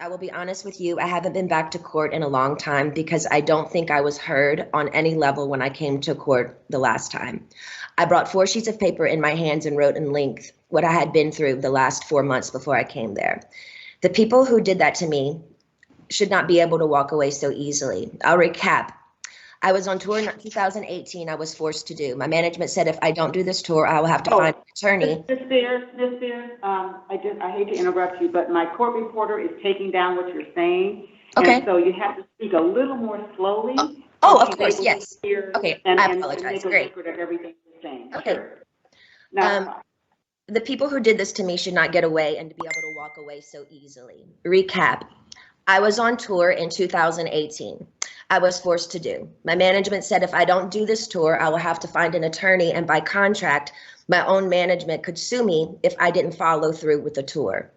I will be honest with you. I haven't been back to court in a long time because I don't think I was heard on any level when I came to court the last time. I brought 4 sheets of paper in my hands and wrote in length what I had been through the last 4 months before I came there. The people who did that to me should not be able to walk away so easily. I'll recap. I was on tour in 2018. I was forced to do. My management said if I don't do this tour, I will have to find Oh, an attorney. Miss Spears, I hate to interrupt you, but my court reporter is taking down what you're saying, and Okay. so you have to speak a little more slowly Oh, so of she's course. able to Yes. hear Okay. and, I and apologize. make a Great. record of everything you're saying. Okay. Sure. Um, Now, the people who did this to me should not get away and to be able to walk away so easily. Recap. I was on tour in 2018. I was forced to do. My management said if I don't do this tour, I will have to find an attorney, and by contract, my own management could sue me if I didn't follow through with the tour.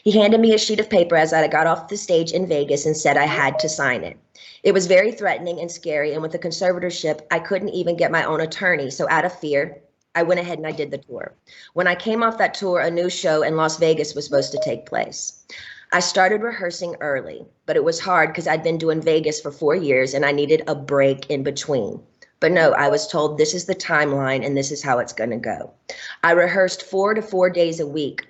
He handed me a sheet of paper as I got off the stage in Vegas and said I had to sign it. It was very threatening and scary, and with the conservatorship, I couldn't even get my own attorney. So out of fear, I went ahead and I did the tour. When I came off that tour, a new show in Las Vegas was supposed to take place. I started rehearsing early, but it was hard because I'd been doing Vegas for 4 years and I needed a break in between. But no, I was told this is the timeline and this is how it's going to go. I rehearsed 4 to 4 days a week,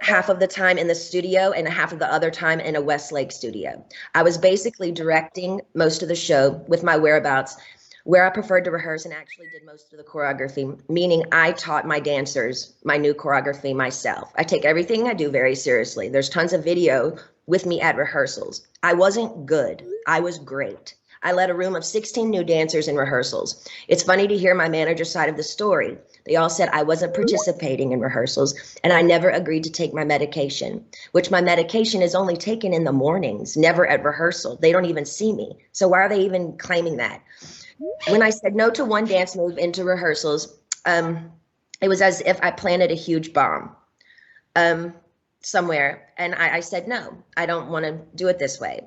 half of the time in the studio and half of the other time in a Westlake studio. I was basically directing most of the show with my whereabouts, where I preferred to rehearse and actually did most of the choreography, meaning I taught my dancers my new choreography myself. I take everything I do very seriously. There's tons of video with me at rehearsals. I wasn't good. I was great. I led a room of 16 new dancers in rehearsals. It's funny to hear my manager's side of the story. They all said I wasn't participating in rehearsals and I never agreed to take my medication, which my medication is only taken in the mornings, never at rehearsal. They don't even see me. So why are they even claiming that? When I said no to one dance move into rehearsals, it was as if I planted a huge bomb somewhere. And I said, no, I don't want to do it this way.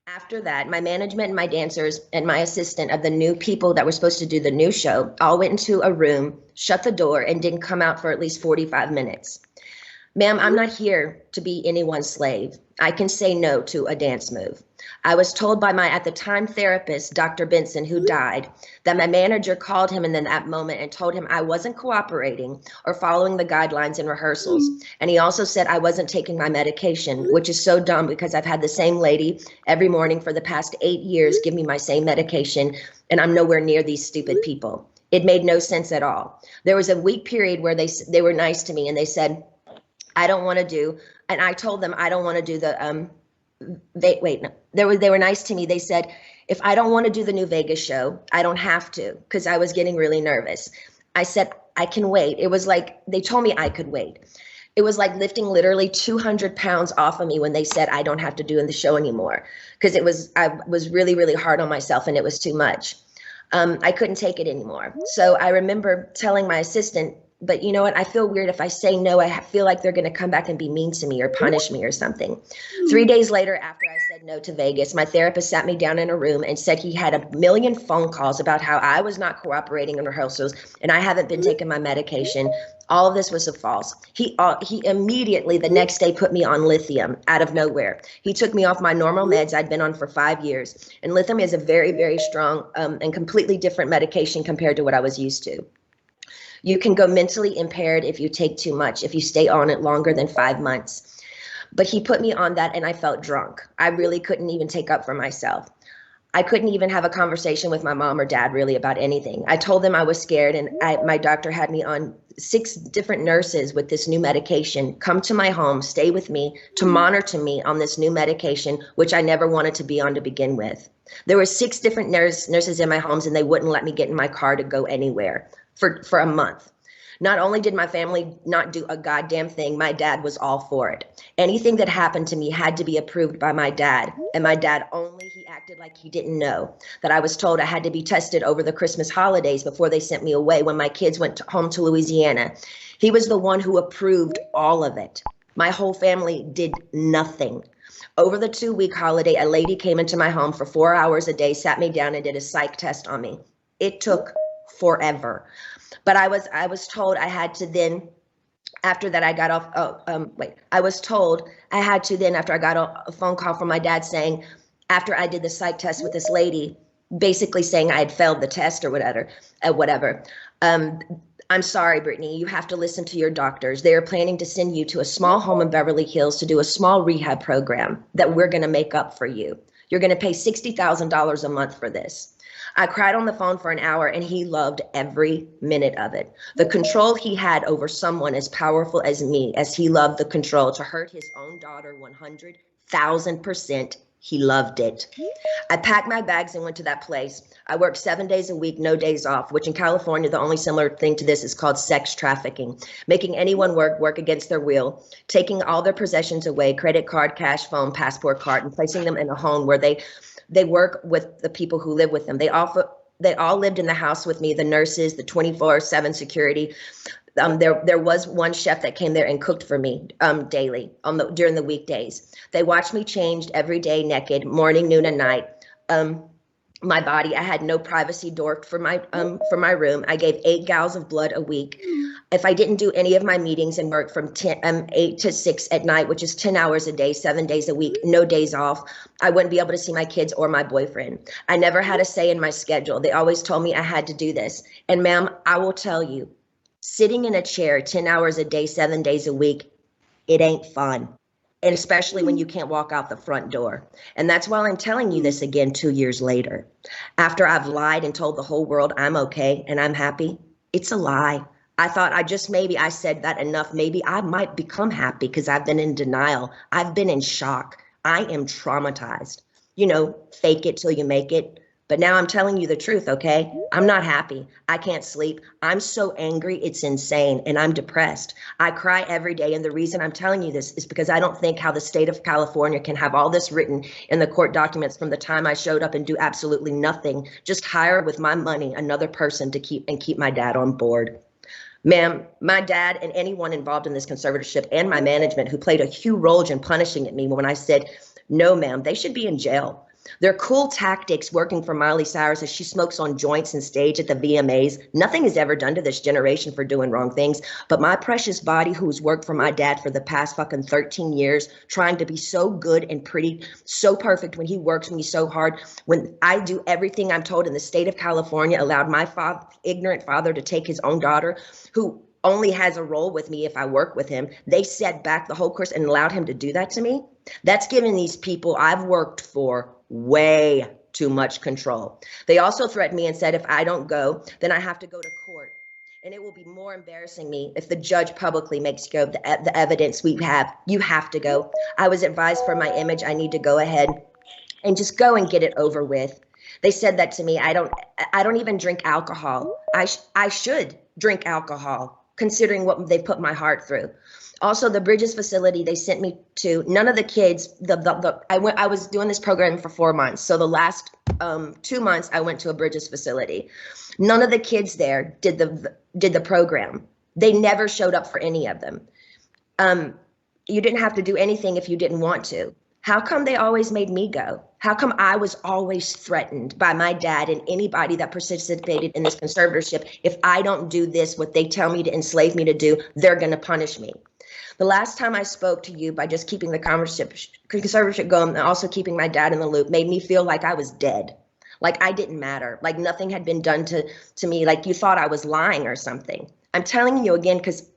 After that, my management and my dancers and my assistant of the new people that were supposed to do the new show all went into a room, shut the door, and didn't come out for at least 45 minutes. Ma'am, I'm not here to be anyone's slave. I can say no to a dance move. I was told by my, at the time, therapist, Dr. Benson, who died, that my manager called him in that moment and told him I wasn't cooperating or following the guidelines in rehearsals. And he also said I wasn't taking my medication, which is so dumb because I've had the same lady every morning for the past 8 years give me my same medication, and I'm nowhere near these stupid people. It made no sense at all. There was a week period where they were nice to me and they said, I don't want to do, and I told them I don't want to do the they were nice to me. They said if I don't want to do the new Vegas show, I don't have to, because I was getting really nervous. I said I can wait. It was like they told me I could wait. It was like lifting literally 200 pounds off of me when they said I don't have to do the show anymore, because I was really, really hard on myself and it was too much. I couldn't take it anymore. So I remember telling my assistant, but you know what? I feel weird if I say no. I feel like they're going to come back and be mean to me or punish me or something. 3 days later, after I said no to Vegas, my therapist sat me down in a room and said he had a million phone calls about how I was not cooperating in rehearsals and I haven't been taking my medication. All of this was a false. He immediately the next day put me on lithium out of nowhere. He took me off my normal meds I'd been on for 5 years. And lithium is a very, very strong and completely different medication compared to what I was used to. You can go mentally impaired if you take too much, if you stay on it longer than 5 months. But he put me on that and I felt drunk. I really couldn't even take up for myself. I couldn't even have a conversation with my mom or dad really about anything. I told them I was scared and my doctor had me on 6 different nurses with this new medication come to my home, stay with me, to monitor me on this new medication, which I never wanted to be on to begin with. There were 6 different nurses in my homes and they wouldn't let me get in my car to go anywhere for a month. Not only did my family not do a goddamn thing, my dad was all for it. Anything that happened to me had to be approved by my dad, and my dad only, he acted like he didn't know that I was told I had to be tested over the Christmas holidays before they sent me away when my kids went home to Louisiana. He was the one who approved all of it. My whole family did nothing. Over the 2-week holiday, a lady came into my home for 4 hours a day, sat me down and did a psych test on me. It took forever. But I was told I had to then After that, I got off, I was told I had to then, after I got a phone call from my dad saying, after I did the psych test with this lady, basically saying I had failed the test or whatever. I'm sorry, Brittany, you have to listen to your doctors. They are planning to send you to a small home in Beverly Hills to do a small rehab program that we're going to make up for you. You're going to pay $60,000 a month for this. I cried on the phone for an hour and he loved every minute of it. The control he had over someone as powerful as me, as he loved the control to hurt his own daughter 100,000%, he loved it. I packed my bags and went to that place. I worked 7 days a week, no days off, which in California, the only similar thing to this is called sex trafficking, making anyone work against their will, taking all their possessions away, credit card, cash, phone, passport card, and placing them in a home where they work with the people who live with them. They all lived in the house with me, the nurses, the 24/7 security. There was one chef that came there and cooked for me daily during the weekdays. They watched me changed every day, naked, morning, noon, and night. My body, I had no privacy door for my room. I gave 8 gallons of blood a week. If I didn't do any of my meetings and work from 8 to 6 at night, which is 10 hours a day, 7 days a week, no days off, I wouldn't be able to see my kids or my boyfriend. I never had a say in my schedule. They always told me I had to do this. And ma'am, I will tell you, sitting in a chair 10 hours a day, 7 days a week, it ain't fun. And especially when you can't walk out the front door. And that's why I'm telling you this again 2 years later. After I've lied and told the whole world I'm okay and I'm happy, it's a lie. I thought I said that enough. Maybe I might become happy because I've been in denial. I've been in shock. I am traumatized. Fake it till you make it. But now I'm telling you the truth, okay? I'm not happy. I can't sleep. I'm so angry, it's insane, and I'm depressed. I cry every day, and the reason I'm telling you this is because I don't think how the state of California can have all this written in the court documents from the time I showed up and do absolutely nothing, just hire with my money another person to keep my dad on board. Ma'am, my dad and anyone involved in this conservatorship and my management who played a huge role in punishing me when I said, no, ma'am, they should be in jail. Their cool tactics working for Miley Cyrus as she smokes on joints and stage at the VMAs. Nothing is ever done to this generation for doing wrong things. But my precious body, who's worked for my dad for the past fucking 13 years, trying to be so good and pretty, so perfect when he works me so hard, when I do everything I'm told in the state of California, allowed my ignorant father to take his own daughter, who only has a role with me if I work with him. They set back the whole course and allowed him to do that to me. That's giving these people I've worked for way too much control. They also threatened me and said if I don't go, then I have to go to court. And it will be more embarrassing me if the judge publicly makes go of the evidence we have. You have to go. I was advised for my image, I need to go ahead and just go and get it over with. They said that to me. I don't even drink alcohol. I should drink alcohol considering what they put my heart through. Also, the Bridges facility they sent me to, none of the kids, I was doing this program for 4 months. So the last 2 months I went to a Bridges facility. None of the kids there did the program. They never showed up for any of them. You didn't have to do anything if you didn't want to. How come they always made me go? How come I was always threatened by my dad and anybody that participated in this conservatorship? If I don't do this, what they tell me to enslave me to do, they're going to punish me. The last time I spoke to you by just keeping the conservatorship going and also keeping my dad in the loop made me feel like I was dead, like I didn't matter, like nothing had been done to me, like you thought I was lying or something. I'm telling you again because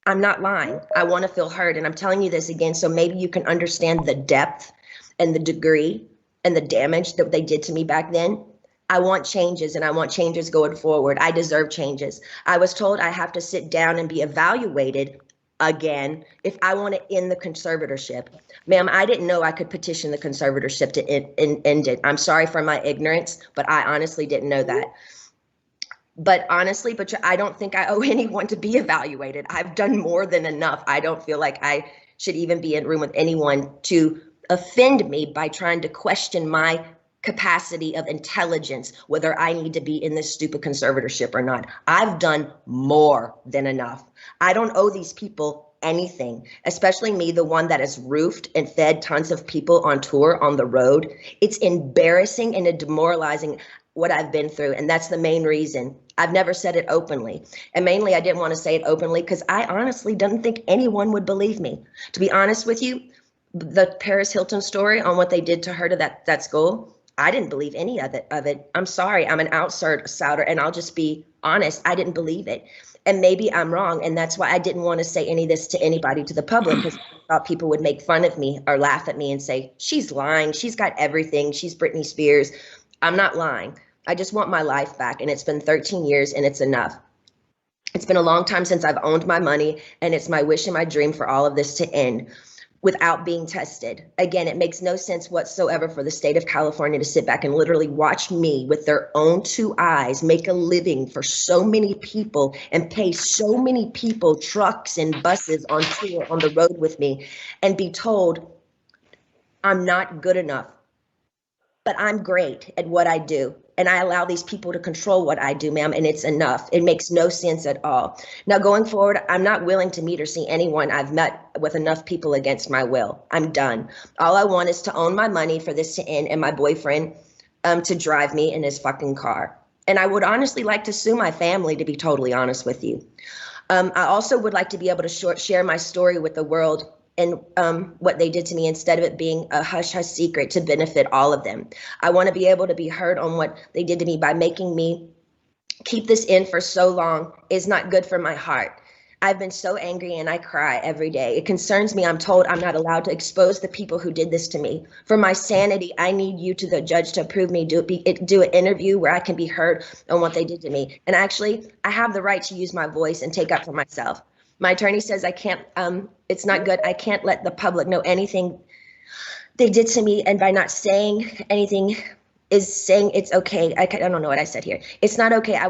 I'm not lying. I want to feel heard, and I'm telling you this again so maybe you can understand the depth and the degree and the damage that they did to me back then. I want changes, and I want changes going forward. I deserve changes. I was told I have to sit down and be evaluated again if I want to end the conservatorship. Ma'am, I didn't know I could petition the conservatorship to end it. I'm sorry for my ignorance, but I honestly didn't know that. But honestly, I don't think I owe anyone to be evaluated. I've done more than enough. I don't feel like I should even be in a room with anyone to offend me by trying to question my capacity of intelligence, whether I need to be in this stupid conservatorship or not. I've done more than enough. I don't owe these people anything, especially me, the one that has roofed and fed tons of people on tour on the road. It's embarrassing and demoralizing. what I've been through. And that's the main reason. I've never said it openly. And mainly I didn't want to say it openly because I honestly didn't think anyone would believe me. To be honest with you, the Paris Hilton story on what they did to her to that school, I didn't believe any of it. I'm sorry, I'm an outsider, and I'll just be honest, I didn't believe it. And maybe I'm wrong, and that's why I didn't want to say any of this to anybody, to the public, because I thought people would make fun of me or laugh at me and say, she's lying, she's got everything, she's Britney Spears. I'm not lying. I just want my life back, and it's been 13 years, and it's enough. It's been a long time since I've owned my money, and it's my wish and my dream for all of this to end without being tested. Again, it makes no sense whatsoever for the state of California to sit back and literally watch me with their own 2 eyes make a living for so many people and pay so many people trucks and buses on tour on the road with me and be told I'm not good enough, but I'm great at what I do. And I allow these people to control what I do, ma'am, and it's enough. It makes no sense at all. Now, going forward, I'm not willing to meet or see anyone I've met with enough people against my will. I'm done. All I want is to own my money for this to end and my boyfriend to drive me in his fucking car. And I would honestly like to sue my family, to be totally honest with you. I also would like to be able to share my story with the world and what they did to me instead of it being a hush-hush secret to benefit all of them. I want to be able to be heard on what they did to me by making me keep this in for so long is not good for my heart. I've been so angry and I cry every day. It concerns me. I'm told I'm not allowed to expose the people who did this to me. For my sanity, I need you to the judge to approve me, do an interview where I can be heard on what they did to me. And actually, I have the right to use my voice and take up for myself. My attorney says I can't, it's not good. I can't let the public know anything they did to me. And by not saying anything is saying it's okay. I don't know what I said here. It's not okay. I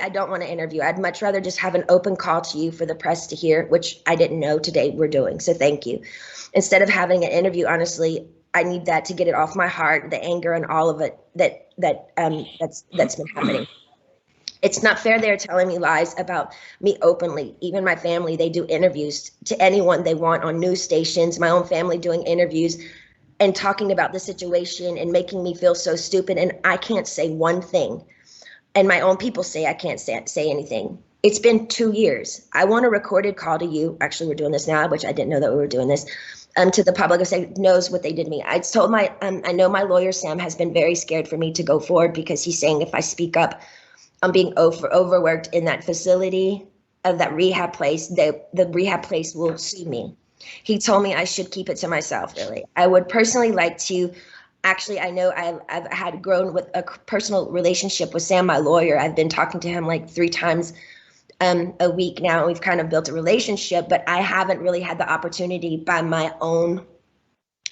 don't want to interview. I'd much rather just have an open call to you for the press to hear, which I didn't know today we're doing. So thank you. Instead of having an interview, honestly, I need that to get it off my heart, the anger and all of it that's been happening. It's not fair they're telling me lies about me openly. Even my family, they do interviews to anyone they want on news stations, my own family doing interviews and talking about the situation and making me feel so stupid. And I can't say one thing. And my own people say I can't say anything. It's been 2 years. I want a recorded call to you. Actually, we're doing this now, which I didn't know that we were doing this. To the public, who knows what they did to me. I told I know my lawyer, Sam, has been very scared for me to go forward because he's saying if I speak up, I'm being overworked in that facility of that rehab place. The rehab place will sue me. He told me I should keep it to myself, really. I would personally like to, actually, I know I've had grown with a personal relationship with Sam, my lawyer. I've been talking to him like 3 times a week now. We've kind of built a relationship, but I haven't really had the opportunity by my own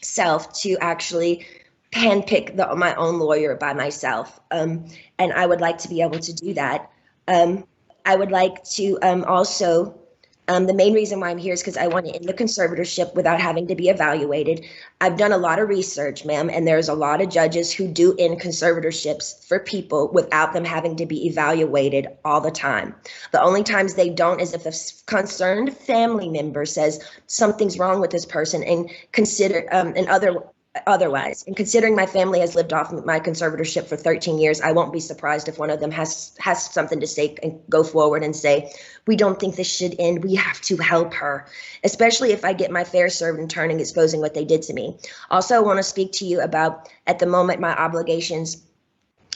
self to actually handpick my own lawyer by myself. And I would like to be able to do that. I would like to also, the main reason why I'm here is because I want to end the conservatorship without having to be evaluated. I've done a lot of research, ma'am, and there's a lot of judges who do end conservatorships for people without them having to be evaluated all the time. The only times they don't is if a concerned family member says something's wrong with this person and otherwise. And considering my family has lived off my conservatorship for 13 years, I won't be surprised if one of them has something to say and go forward and say, we don't think this should end. We have to help her, especially if I get my fair served in turning exposing what they did to me. Also, I want to speak to you about, at the moment, my obligations,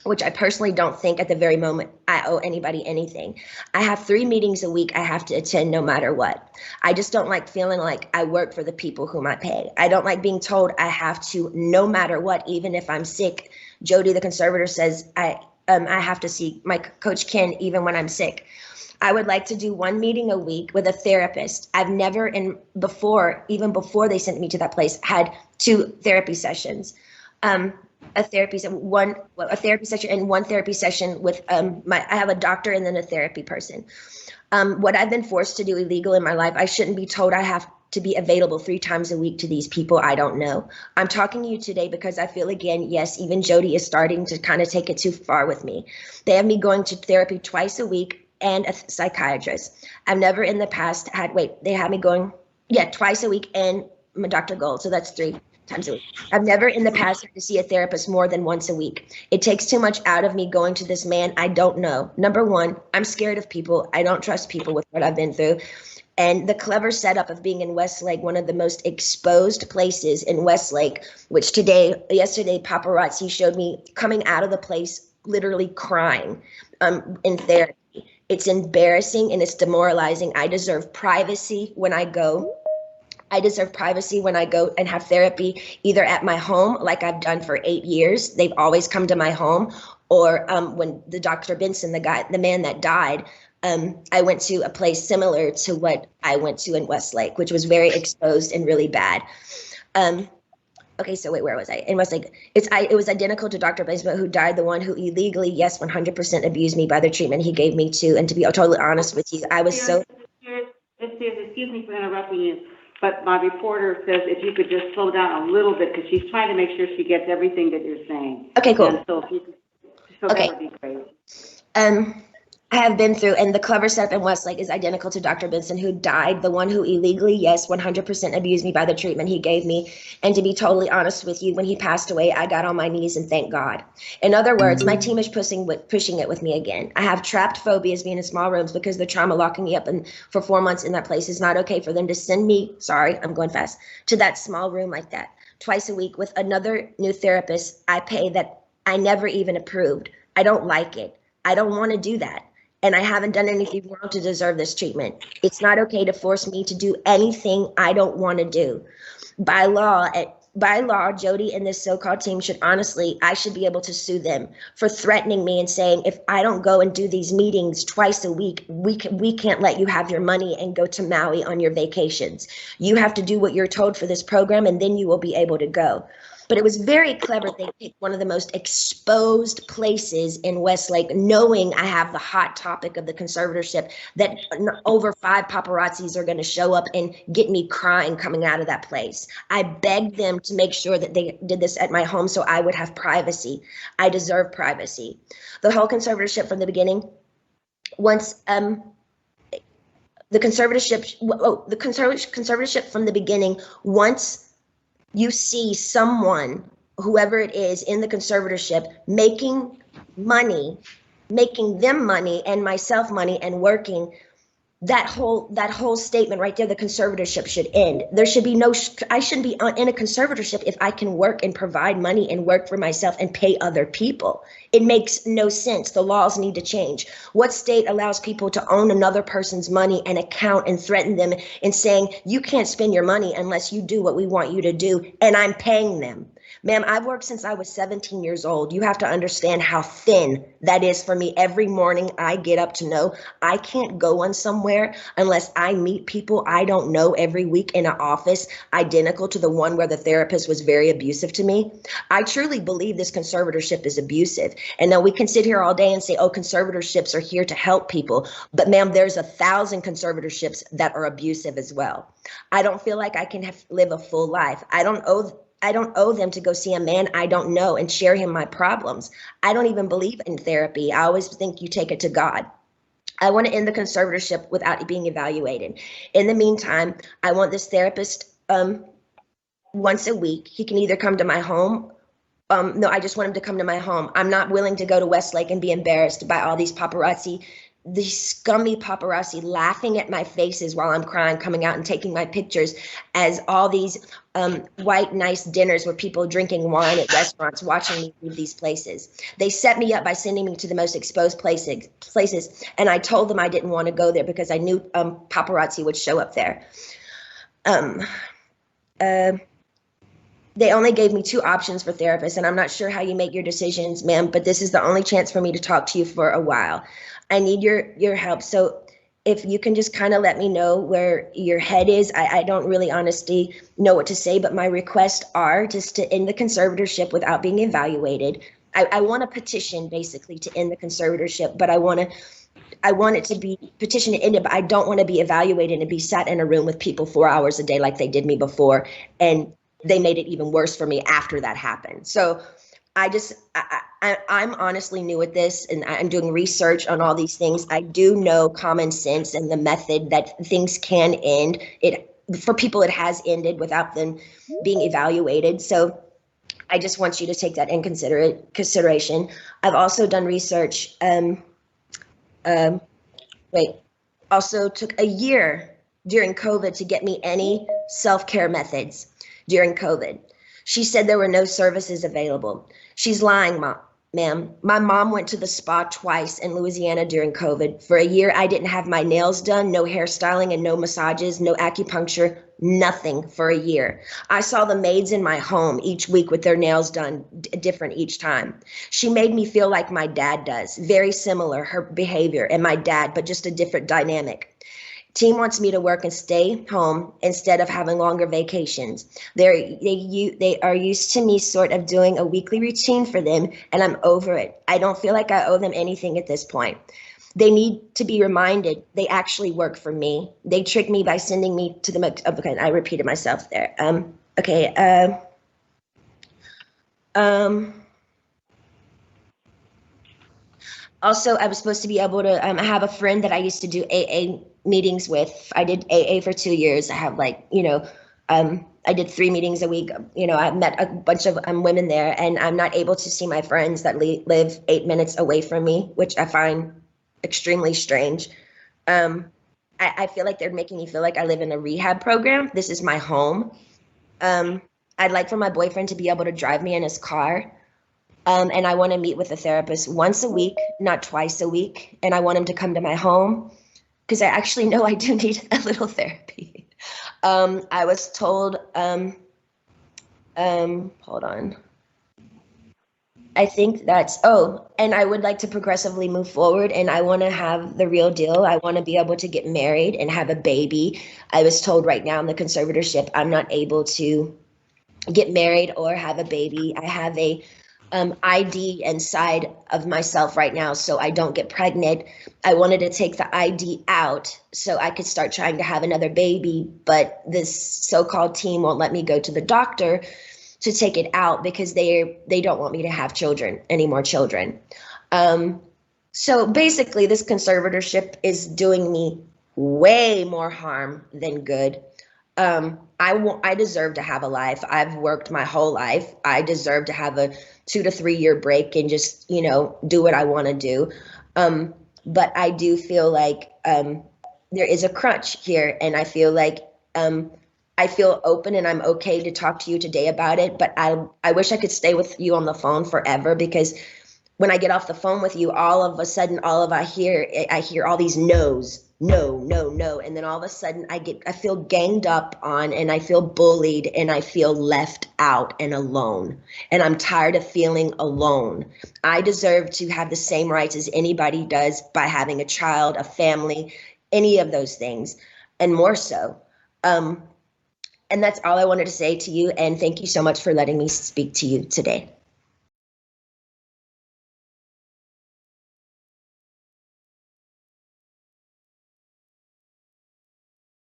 which I personally don't think at the very moment I owe anybody anything. I have 3 meetings a week I have to attend no matter what. I just don't like feeling like I work for the people whom I pay. I don't like being told I have to no matter what, even if I'm sick. Jody, the conservator, says I have to see my coach Ken even when I'm sick. I would like to do 1 meeting a week with a therapist. I've never, even before they sent me to that place, had 2 therapy sessions. A therapy session and 1 therapy session with I have a doctor and then a therapy person. What I've been forced to do illegal in my life, I shouldn't be told I have to be available 3 times a week to these people I don't know. I'm talking to you today because I feel, again, yes, even Jody is starting to kind of take it too far with me. They have me going to therapy twice a week and a psychiatrist. I've never in the past they had me going, twice a week and Dr. Gold, so that's 3 times a week. I've never in the past had to see a therapist more than once a week. It takes too much out of me going to this man I don't know. Number one, I'm scared of people. I don't trust people with what I've been through. And the clever setup of being in Westlake, one of the most exposed places in Westlake, which yesterday, paparazzi showed me coming out of the place, literally crying in therapy. It's embarrassing and it's demoralizing. I deserve privacy when I go. I deserve privacy when I go and have therapy, either at my home, like I've done for 8 years. They've always come to my home. Or when the Dr. Benson, the man that died, I went to a place similar to what I went to in Westlake, which was very exposed and really bad. Okay, so wait, where was I? In Westlake, it was identical to Dr. Benson, who died, the one who illegally, yes, 100% abused me by the treatment he gave me too. And to be totally honest with you, I was so. Excuse me for interrupting you, but my reporter says if you could just slow down a little bit because she's trying to make sure she gets everything that you're saying. Okay, cool. And so if you could, okay. That would be great. I have been through, and the clever setup in Westlake is identical to Dr. Benson, who died, the one who illegally, yes, 100% abused me by the treatment he gave me. And to be totally honest with you, when he passed away, I got on my knees and thanked God. In other words, my team is pushing it with me again. I have trapped phobias being in small rooms because the trauma locking me up for 4 months in that place is not okay for them to send me, sorry, I'm going fast, to that small room like that twice a week with another new therapist I pay that I never even approved. I don't like it. I don't want to do that. And I haven't done anything wrong to deserve this treatment. It's not okay to force me to do anything I don't want to do. By law, Jody and this so-called team I should be able to sue them for threatening me and saying, if I don't go and do these meetings twice a week, we can't let you have your money and go to Maui on your vacations. You have to do what you're told for this program, and then you will be able to go. But it was very clever. They picked one of the most exposed places in Westlake, knowing I have the hot topic of the conservatorship, that over 5 paparazzis are going to show up and get me crying coming out of that place. I begged them to make sure that they did this at my home so I would have privacy. I deserve privacy. The whole conservatorship from the beginning, once the conservatorship from the beginning, once you see someone, whoever it is in the conservatorship, making them money and myself money and working, that whole statement right there, the conservatorship should end. There should be I shouldn't be in a conservatorship if I can work and provide money and work for myself and pay other people. It makes no sense. The laws need to change. What state allows people to own another person's money and account and threaten them and saying, you can't spend your money unless you do what we want you to do, and I'm paying them? Ma'am, I've worked since I was 17 years old. You have to understand how thin that is for me. Every morning I get up to know I can't go on somewhere unless I meet people I don't know every week in an office identical to the one where the therapist was very abusive to me. I truly believe this conservatorship is abusive. And now we can sit here all day and say, oh, conservatorships are here to help people. But ma'am, there's 1,000 conservatorships that are abusive as well. I don't feel like I can live a full life. I don't owe them to go see a man I don't know and share him my problems. I don't even believe in therapy. I always think you take it to God. I want to end the conservatorship without being evaluated. In the meantime, I want this therapist once a week. He can either come to my home. No, I just want him to come to my home. I'm not willing to go to Westlake and be embarrassed by all these paparazzi, these scummy paparazzi laughing at my faces while I'm crying, coming out and taking my pictures as all these white, nice dinners where people drinking wine at restaurants, watching me leave these places. They set me up by sending me to the most exposed places. And I told them I didn't want to go there because I knew paparazzi would show up there. They only gave me 2 options for therapists, and I'm not sure how you make your decisions, ma'am, but this is the only chance for me to talk to you for a while. I need your help. So if you can just kind of let me know where your head is. I don't really honestly know what to say, but my requests are just to end the conservatorship without being evaluated. I want a petition basically to end the conservatorship, but I want it to be petitioned to end it, but I don't want to be evaluated and be sat in a room with people 4 hours a day like they did me before. And they made it even worse for me after that happened. So I'm honestly new at this, and I'm doing research on all these things. I do know common sense and the method that things can end. for people, it has ended without them being evaluated. So I just want you to take that in consideration. I've also done research. Also took a year during COVID to get me any self-care methods during COVID. She said there were no services available. She's lying, ma'am. My mom went to the spa twice in Louisiana during COVID. For a year, I didn't have my nails done, no hairstyling and no massages, no acupuncture, nothing for a year. I saw the maids in my home each week with their nails done different each time. She made me feel like my dad does, very similar, her behavior and my dad, but just a different dynamic. Team wants me to work and stay home instead of having longer vacations. They are used to me sort of doing a weekly routine for them, and I'm over it. I don't feel like I owe them anything at this point. They need to be reminded they actually work for me. They tricked me by sending me to the, okay, I repeated myself there. Also, I was supposed to be able to, I have a friend that I used to do AA meetings with. I did AA for 2 years. I have I did 3 meetings a week. I met a bunch of women there, and I'm not able to see my friends that live 8 minutes away from me, which I find extremely strange. I feel like they're making me feel like I live in a rehab program. This is my home. I'd like for my boyfriend to be able to drive me in his car. And I want to meet with a therapist once a week, not twice a week. And I want him to come to my home because I actually know I do need a little therapy. I was told, hold on. I think that's, and I would like to progressively move forward, and I want to have the real deal. I want to be able to get married and have a baby. I was told right now in the conservatorship, I'm not able to get married or have a baby. I have a ID inside of myself right now, so I don't get pregnant. I wanted to take the ID out so I could start trying to have another baby, but this so-called team won't let me go to the doctor to take it out because they don't want me to have children, any more children. So basically, this conservatorship is doing me way more harm than good. I deserve to have a life. I've worked my whole life. I deserve to have a 2 to 3 year break and just, do what I want to do. But I do feel like there is a crunch here, and I feel like I feel open and I'm okay to talk to you today about it. But I wish I could stay with you on the phone forever, because when I get off the phone with you, all of a sudden, I hear all these no's. No, no, no. And then all of a sudden I feel ganged up on, and I feel bullied, and I feel left out and alone. And I'm tired of feeling alone. I deserve to have the same rights as anybody does by having a child, a family, any of those things, and more so. And that's all I wanted to say to you. And thank you so much for letting me speak to you today.